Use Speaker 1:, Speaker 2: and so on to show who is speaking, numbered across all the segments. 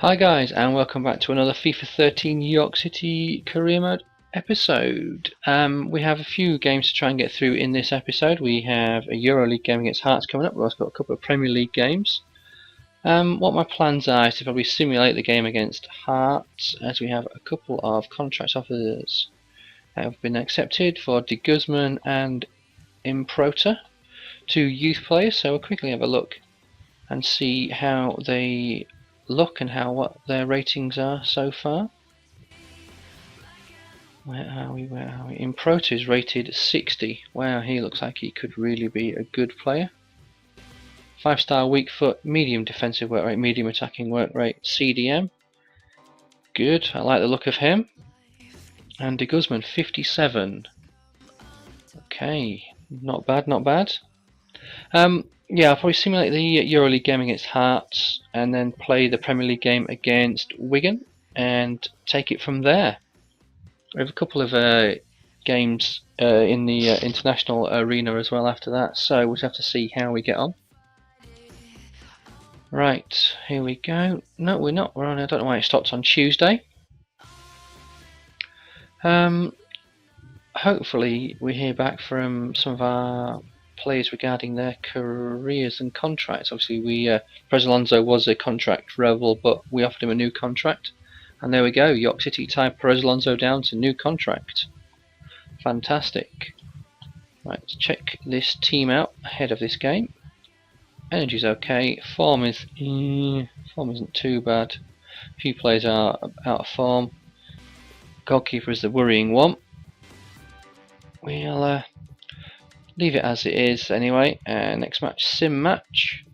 Speaker 1: Hi guys, and welcome back to another FIFA 13 York City career mode episode. We have a few games to try and get through in this episode. We have a EuroLeague game against Hearts coming up. We've also got a couple of Premier League games. What my plans are is to probably simulate the game against Hearts, as we have a couple of contract offers that have been accepted for De Guzman and Improta, two youth players. So we'll quickly have a look and see how they look and what their ratings are so far. Where are we? Improta is rated 60. Wow, he looks like he could really be a good player. 5-star weak foot, medium defensive work rate, medium attacking work rate, CDM. Good, I like the look of him. And De Guzman, 57. Okay, not bad, not bad. Yeah, I'll probably simulate the EuroLeague game against Hearts and then play the Premier League game against Wigan and take it from there. We have a couple of games in the international arena as well after that, so we'll just have to see how we get on. Right, here we go. No, we're not. We're on. I don't know why it stopped on Tuesday. Hopefully, we hear back from some of our players regarding their careers and contracts. Obviously, Perez Alonso was a contract rebel, but we offered him a new contract, and there we go. York City tied Perez Alonso down to new contract. Fantastic. Right, let's check this team out ahead of this game. Energy's okay. Form isn't too bad. A few players are out of form. Goalkeeper is the worrying one. We'll leave it as it is anyway. Next match, sim match.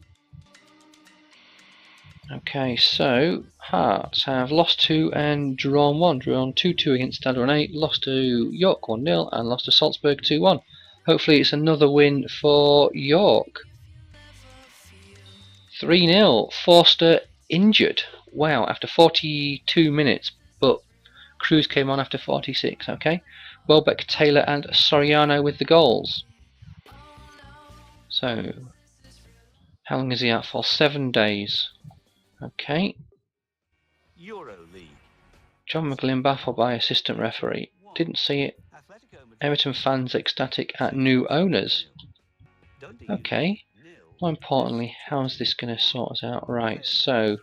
Speaker 1: Okay, so Hearts have lost 2 and drawn 1. Drawn 2-2 against Stade Rennais, lost to York 1-0 and lost to Salzburg 2-1. Hopefully it's another win for York. 3-0. Forster injured. Wow, after 42 minutes, but Cruz came on after 46. Okay. Welbeck, Taylor and Soriano with the goals. So, how long is he out for? 7 days. Okay. John McGlynn baffled by assistant referee. Didn't see it. Everton fans ecstatic at new owners. Okay. More importantly, how is this going to sort us out? Right, so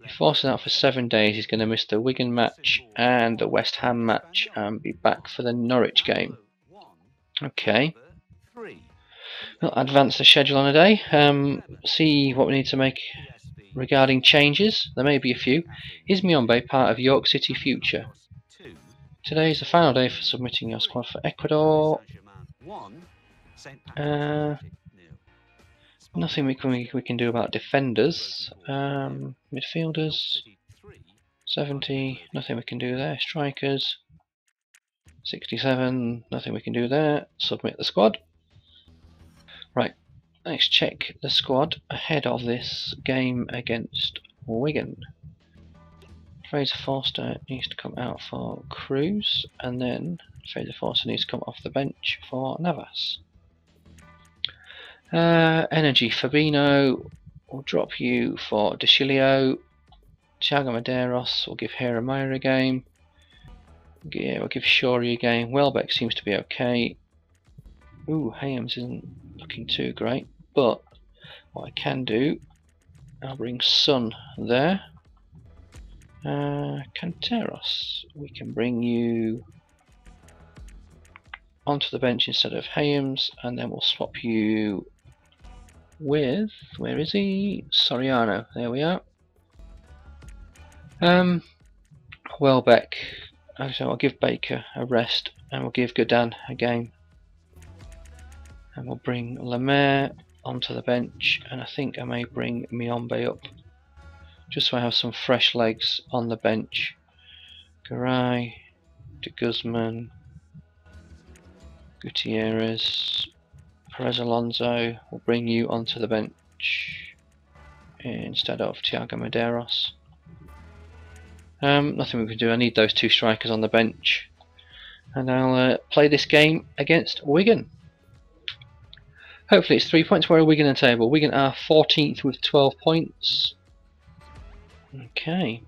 Speaker 1: he forces out for 7 days. He's going to miss the Wigan match and the West Ham match and be back for the Norwich game. Okay. We'll advance the schedule on a day. See what we need to make regarding changes. There may be a few. Is Miombe part of York City Future? Today is the final day for submitting your squad for Ecuador. Nothing we can do about defenders. Midfielders 70, nothing we can do there. Strikers 67, nothing we can do there. Submit the squad. Right, let's check the squad ahead of this game against Wigan. Fraser Forster needs to come out for Cruz, and then Fraser Forster needs to come off the bench for Navas. Energy, Fabinho will drop you for De Chilio. Thiago Medeiros will give Herrera a game. Yeah, we'll give Shorey a game. Welbeck seems to be okay. Ooh, Hayams isn't looking too great, but what I can do, I'll bring Son there. Canteros, we can bring you onto the bench instead of Hayams, and then we'll swap you with, where is he? Soriano, there we are. Welbeck, so I'll give Baker a rest, and we'll give Godin a game. And we'll bring Lemaire onto the bench, and I think I may bring Miombe up, just so I have some fresh legs on the bench. Garay, De Guzman, Gutierrez, Perez Alonso will bring you onto the bench instead of Thiago Medeiros. Nothing we can do. I need those 2 strikers on the bench, and I'll play this game against Wigan. Hopefully it's 3 points. Where are Wigan in the table? Wigan are 14th with 12 points. Okay.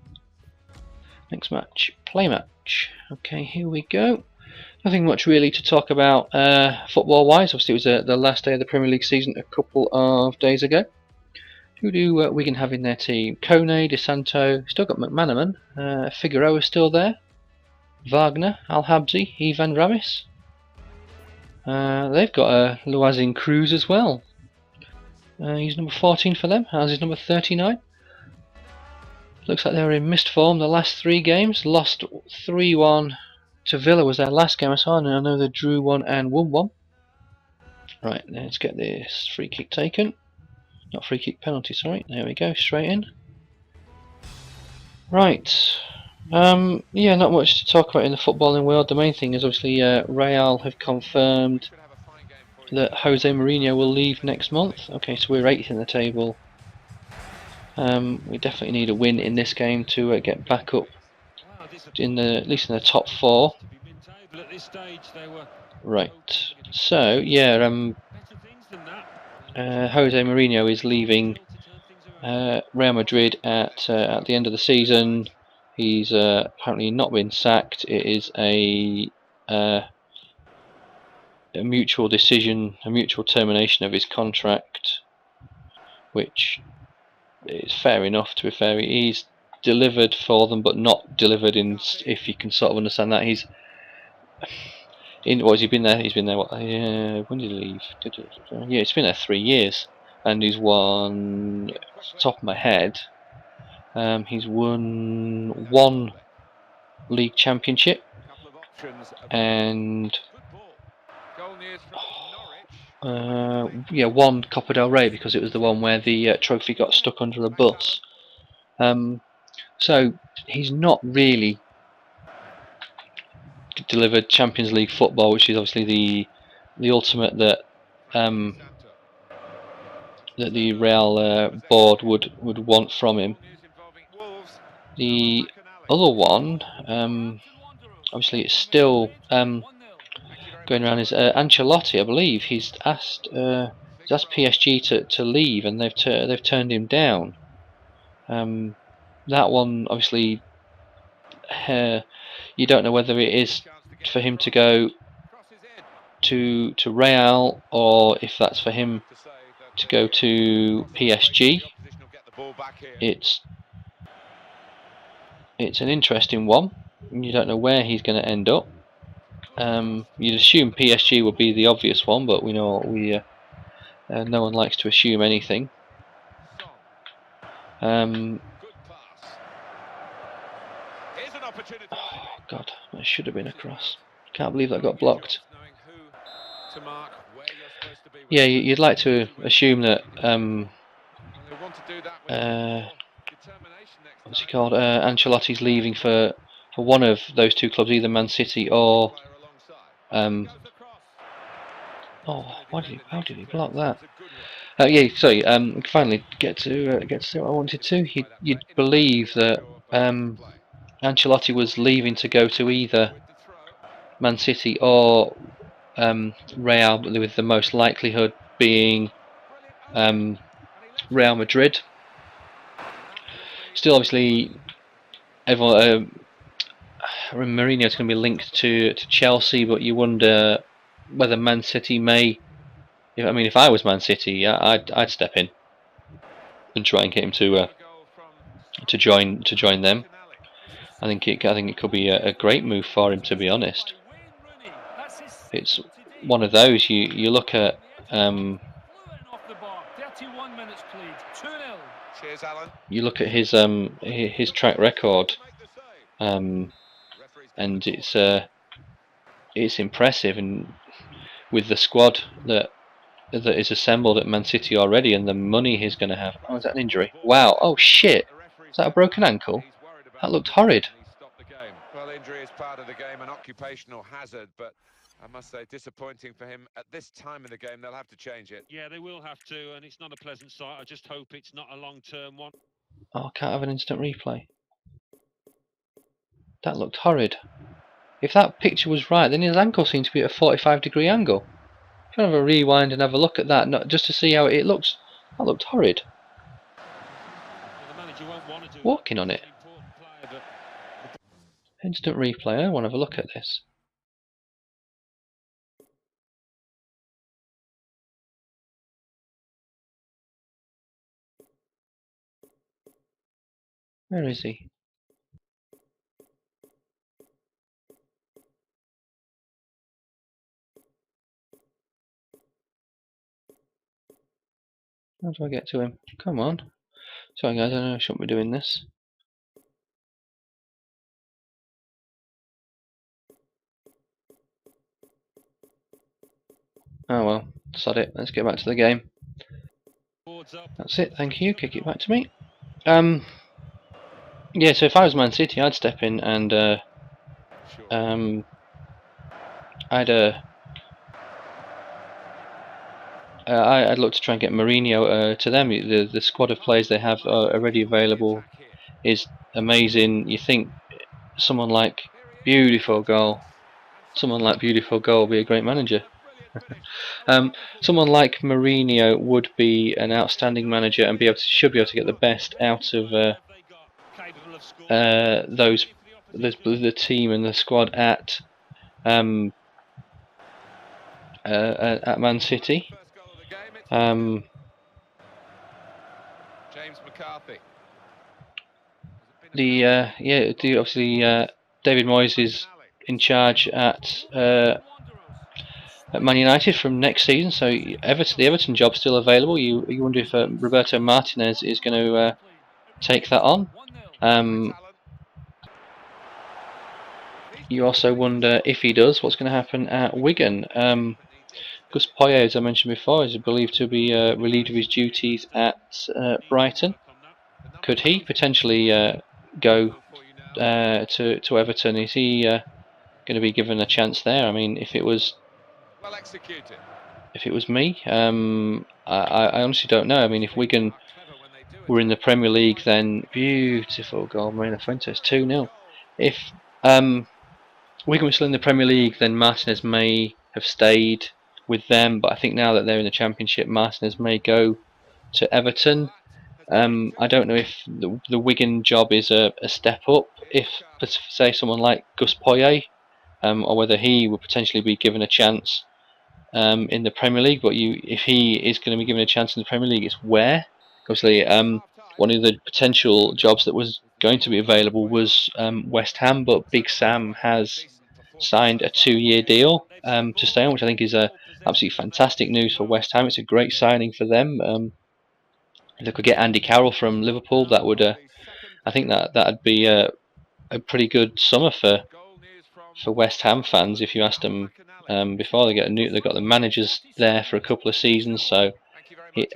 Speaker 1: Next match, play match. Okay, here we go. Nothing much really to talk about football-wise. Obviously, it was the last day of the Premier League season a couple of days ago. Who do Wigan have in their team? Kone, De Santo, still got McManaman. Figueroa still there. Wagner, Al-Habsi, Ivan Ramis. They've got Luazin Cruz as well. He's number 14 for them. How's his number 39? Looks like they were in missed form the last 3 games. Lost 3-1 to Villa was their last game I saw, and I know they drew 1 and won 1. Right, let's get this free kick taken. Not free kick, penalty, sorry. There we go, straight in. Right. Yeah, not much to talk about in the footballing world. The main thing is obviously Real have confirmed that Jose Mourinho will leave next month. Okay, so we're 8th in the table. We definitely need a win in this game to get back up in at least in the top 4. Right. So yeah, Jose Mourinho is leaving Real Madrid at the end of the season. He's apparently not been sacked. It is a mutual decision, a mutual termination of his contract, which is fair enough. To be fair, he's delivered for them, but not delivered in. If you can sort of understand that, he's in. What has he been there? He's been there. What? When did he leave? Yeah, it's been there 3 years, and he's won. Off the top of my head, he's won 1 league championship and yeah, 1 Copa del Rey, because it was the one where the trophy got stuck under a bus. So he's not really delivered Champions League football, which is obviously the ultimate that that the Real board would want from him. The other one, obviously, it's still going around is Ancelotti. I believe he's asked PSG to leave, and they've turned him down. That one, obviously, you don't know whether it is for him to go to Real, or if that's for him to go to PSG. It's an interesting one. You don't know where he's going to end up. You'd assume PSG would be the obvious one, but we know no one likes to assume anything. Oh God, that should have been a cross. Can't believe that got blocked. Yeah, you'd like to assume that what's he called? Ancelotti's leaving for one of those 2 clubs, either Man City or oh, how did he block that? Yeah, sorry. Finally get to see what I wanted to. You'd believe that Ancelotti was leaving to go to either Man City or Real, with the most likelihood being Real Madrid. Still, obviously, everyone. Mourinho's going to be linked to Chelsea, but you wonder whether Man City may. If I was Man City, I'd step in and try and get him to join them. I think it could be a great move for him, to be honest. It's one of those you look at. You look at his track record, and it's impressive, and with the squad that is assembled at Man City already, and the money he's going to have. Oh, is that an injury? Wow! Oh shit! Is that a broken ankle? That looked horrid.
Speaker 2: Well, injury is part of the game, an occupational hazard, but I must say, disappointing for him at this time of the game. They'll have to change it.
Speaker 3: Yeah, they will have to, and it's not a pleasant sight. I just hope it's not a long-term one.
Speaker 1: Oh, I can't have an instant replay. That looked horrid. If that picture was right, then his ankle seemed to be at a 45-degree angle. If you have a rewind and have a look at that, just to see how it looks, that looked horrid.
Speaker 3: Well, the manager won't want to do
Speaker 1: walking on it. Instant replay. I want to have a look at this. Where is he? How do I get to him? Come on. Sorry guys, I know I shouldn't be doing this. Oh well, sod it. Let's get back to the game. That's it, thank you. Kick it back to me. Yeah, so if I was Man City, I'd step in and I'd look to try and get Mourinho to them. The squad of players they have already available is amazing. You think someone like Beautiful Goal will be a great manager. Someone like Mourinho would be an outstanding manager and should be able to get the best out of the team and the squad at Man City.
Speaker 2: James McCarthy.
Speaker 1: Obviously David Moyes is in charge at Man United from next season, so the Everton job's still available. You wonder if Roberto Martinez is going to take that on. You also wonder, if he does, what's going to happen at Wigan. Gus Poyet, as I mentioned before, is believed to be relieved of his duties at Brighton. Could he potentially go to Everton? Is he going to be given a chance there? I mean, if it was me, I honestly don't know. I mean, if Wigan were in the Premier League, then beautiful goal, Marina Fuentes, 2-0. If Wigan were still in the Premier League, then Martinez may have stayed with them, but I think now that they're in the Championship, Martinez may go to Everton. I don't know if the Wigan job is a step up, if say someone like Gus Poyet, or whether he would potentially be given a chance in the Premier League. But if he is going to be given a chance in the Premier League, it's where? Obviously, one of the potential jobs that was going to be available was West Ham, but Big Sam has signed a 2-year deal to stay on, which I think is absolutely fantastic news for West Ham. It's a great signing for them. If they could get Andy Carroll from Liverpool, that would I think that'd be a pretty good summer for West Ham fans. If you asked them before, they've got the managers there for a couple of seasons, so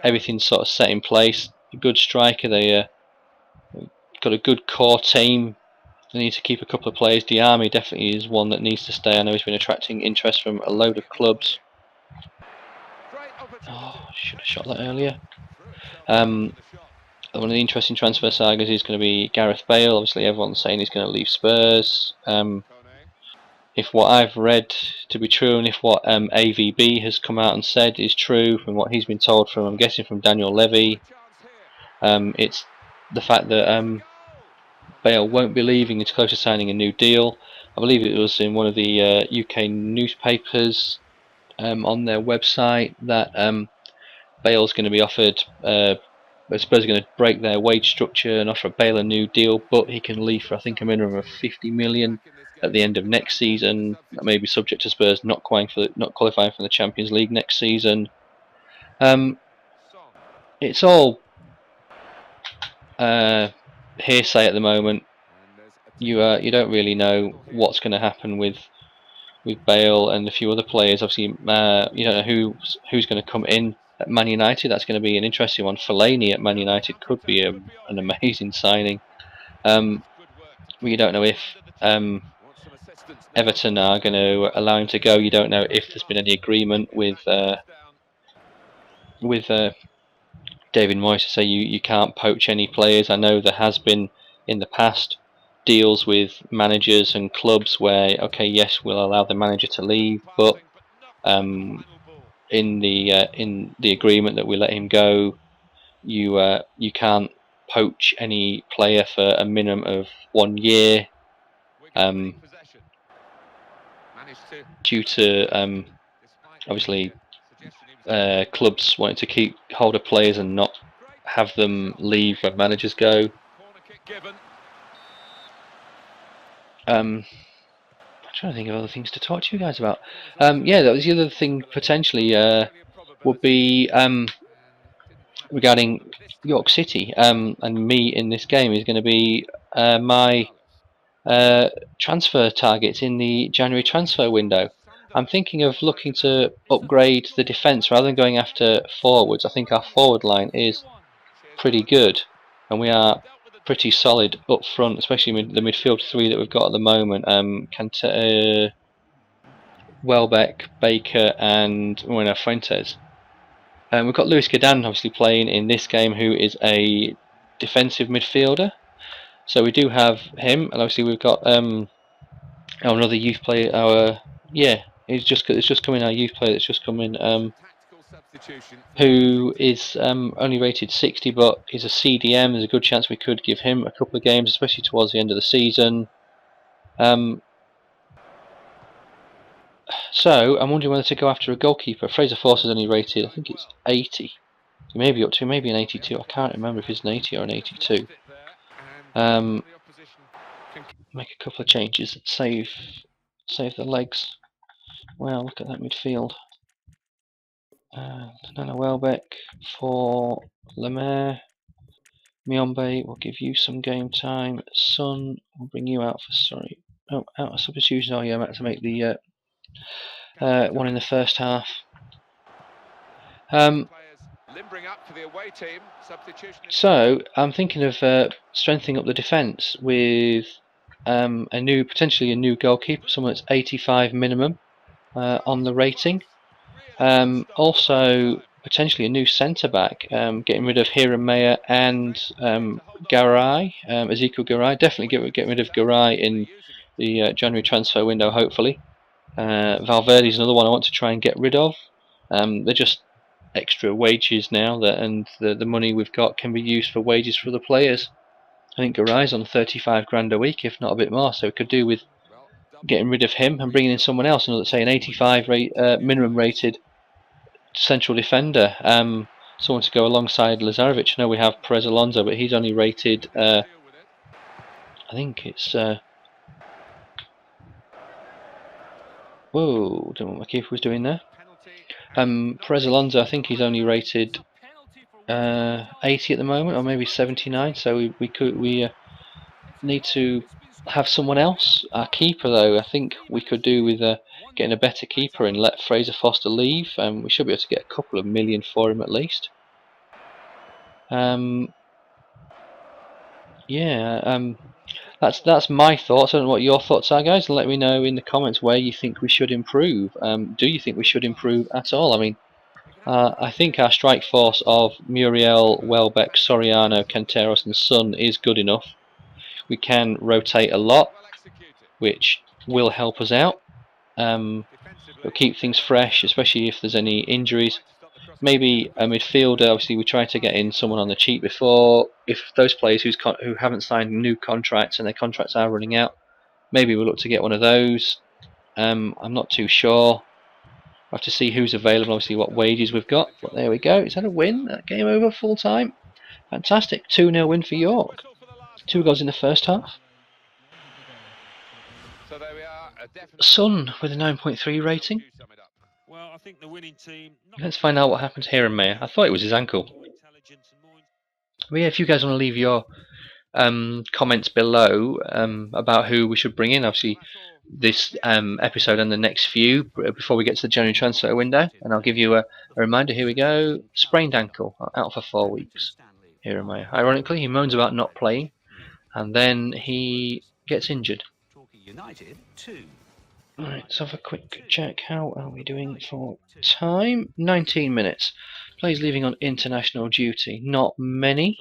Speaker 1: everything's sort of set in place. A good striker, they got a good core team. They need to keep a couple of players. Diarmi definitely is one that needs to stay. I know he's been attracting interest from a load of clubs. Oh, should have shot that earlier. One of the interesting transfer sagas is going to be Gareth Bale. Obviously, everyone's saying he's going to leave Spurs. If what I've read to be true, and if what AVB has come out and said is true, from what he's been told from, I'm guessing from Daniel Levy, it's the fact that Bale won't be leaving. It's close to signing a new deal. I believe it was in one of the UK newspapers on their website that Bale's going to be offered. Spurs are going to break their wage structure and offer Bale a new deal, but he can leave for I think a minimum of 50 million at the end of next season. That may be subject to Spurs not qualifying for the Champions League next season. It's all hearsay at the moment. You don't really know what's going to happen with Bale and a few other players. Obviously, you don't know who's going to come in at Man United. That's going to be an interesting one. Fellaini at Man United could be an amazing signing. We don't know if Everton are going to allow him to go. You don't know if there's been any agreement with David Moyes to say you can't poach any players. I know there has been in the past deals with managers and clubs where, okay, yes, we'll allow the manager to leave, but in the agreement that we let him go, you can't poach any player for a minimum of 1 year. Due to obviously clubs wanting to hold of players and not have them leave when managers go. I'm trying to think of other things to talk to you guys about. Yeah, that was the other thing potentially would be regarding York City and me in this game is going to be my transfer targets in the January transfer window. I'm thinking of looking to upgrade the defence rather than going after forwards. I think our forward line is pretty good and we are pretty solid up front, especially the midfield three that we've got at the moment. Welbeck, Baker and Fuentes. We've got Luis Gadan obviously playing in this game, who is a defensive midfielder. So we do have him, and obviously we've got another youth player. It's just come in. Our youth player that's just come in, who is only rated 60, but he's a CDM. There's a good chance we could give him a couple of games, especially towards the end of the season. So I'm wondering whether to go after a goalkeeper. Fraser Force is only rated, I think it's 80. He may be up to maybe an 82. I can't remember if it's an 80 or an 82. Make a couple of changes. Save the legs. Well, look at that midfield. Nana Welbeck for Lemaire. Miombe will give you some game time. Sun will bring you out for out of substitution. Oh yeah, I'm about to make the one in the first half. So I'm thinking of strengthening up the defence with potentially a new goalkeeper, someone that's 85 minimum on the rating. Also potentially a new centre back, getting rid of Hiram Mayer and Garay, Ezekiel Garay. Definitely get rid of Garay in the January transfer window, hopefully. Valverde's another one I want to try and get rid of. They're just extra wages now, and the money we've got can be used for wages for the players. I think Garay's on 35 grand a week, if not a bit more, so we could do with getting rid of him and bringing in someone else, another, say, an 85 minimum rated central defender, someone to go alongside Lazarevic. I know we have Perez Alonso, but he's only rated, I think it's whoa, don't know what my keeper was doing there. Perez Alonso, I think he's only rated 80 at the moment, or maybe 79. So we need to have someone else. Our keeper, though, I think we could do with getting a better keeper and let Fraser Foster leave. We should be able to get a couple of million for him at least. That's my thoughts. I don't know what your thoughts are, guys. Let me know in the comments where you think we should improve. Do you think we should improve at all? I mean, I think our strike force of Muriel, Welbeck, Soriano, Canteros and Sun is good enough. We can rotate a lot, which will help us out. It'll keep things fresh, especially if there's any injuries. Maybe a midfielder. Obviously, we tried to get in someone on the cheap before. If those players who haven't signed new contracts and their contracts are running out, maybe we'll look to get one of those. I'm not too sure. We'll have to see who's available, obviously what wages we've got. But there we go. Is that a win? That game over full time. Fantastic. 2-0 win for York. 2 goals in the first half. Sun with a 9.3 rating.
Speaker 3: Well, I think the winning team.
Speaker 1: Let's find out what happened here in May. I thought it was his ankle. But yeah, if you guys want to leave your comments below about who we should bring in, obviously this episode and the next few before we get to the January transfer window, and I'll give you a reminder. Here we go. Sprained ankle, out for 4 weeks. Here am I. Ironically, he moans about not playing, and then he gets injured. Alright, let's have a quick check. How are we doing for time? 19 minutes. Players leaving on international duty. Not many.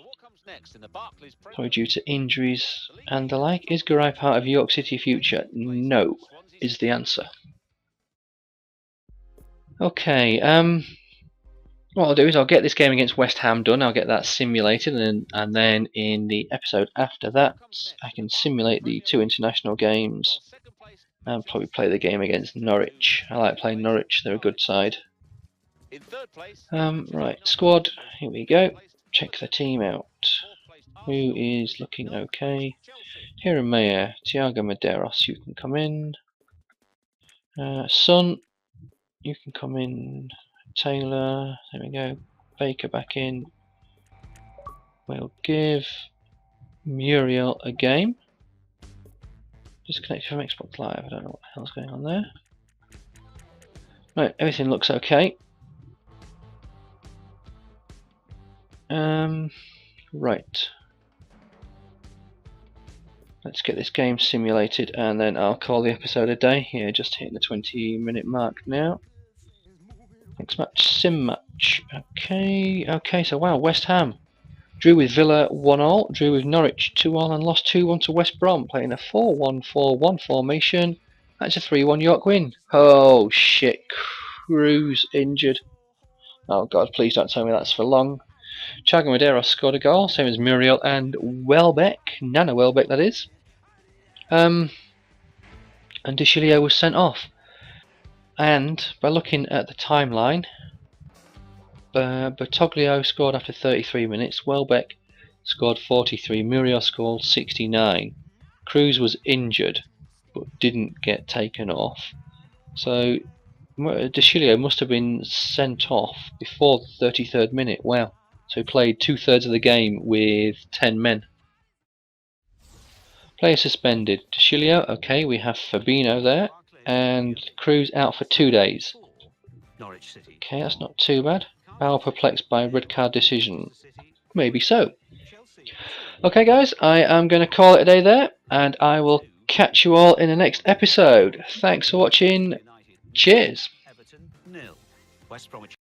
Speaker 1: Probably due to injuries and the like. Is Garay part of York City future? No, is the answer. Okay, what I'll do is I'll get this game against West Ham done. I'll get that simulated, and then in the episode after that, I can simulate the 2 international games and probably play the game against Norwich. I like playing Norwich; they're a good side. Right, squad. Here we go. Check the team out. Who is looking okay? Here and Mayer, Thiago Medeiros, you can come in. Son, you can come in. Taylor, there we go. Baker back in. We'll give Muriel a game. Disconnected from Xbox Live. I don't know what the hell's going on there. Right, everything looks okay. Right. Let's get this game simulated and then I'll call the episode a day. Here, just hitting the 20-minute mark now. Next match, sim match. Okay, so wow, West Ham drew with Villa 1-1, drew with Norwich 2-1 and lost 2-1 to West Brom, playing a 4-1-4-1 formation. That's a 3-1 York win. Oh shit, Cruz injured. Oh god, please don't tell me that's for long. Thiago Medeiros scored a goal, same as Muriel and Welbeck, Nana Welbeck that is. And De Chilio was sent off. And by looking at the timeline, Bertoglio scored after 33 minutes, Welbeck scored 43, Muriel scored 69. Cruz was injured but didn't get taken off. So De Chilio must have been sent off before the 33rd minute. Wow. So he played 2/3 of the game with 10 men. Player suspended. De Chilio, okay, we have Fabinho there. And Cruz out for 2 days. Okay, that's not too bad. Bauer perplexed by red card decision. Maybe so. Okay guys, I am going to call it a day there, and I will catch you all in the next episode. Thanks for watching. Cheers.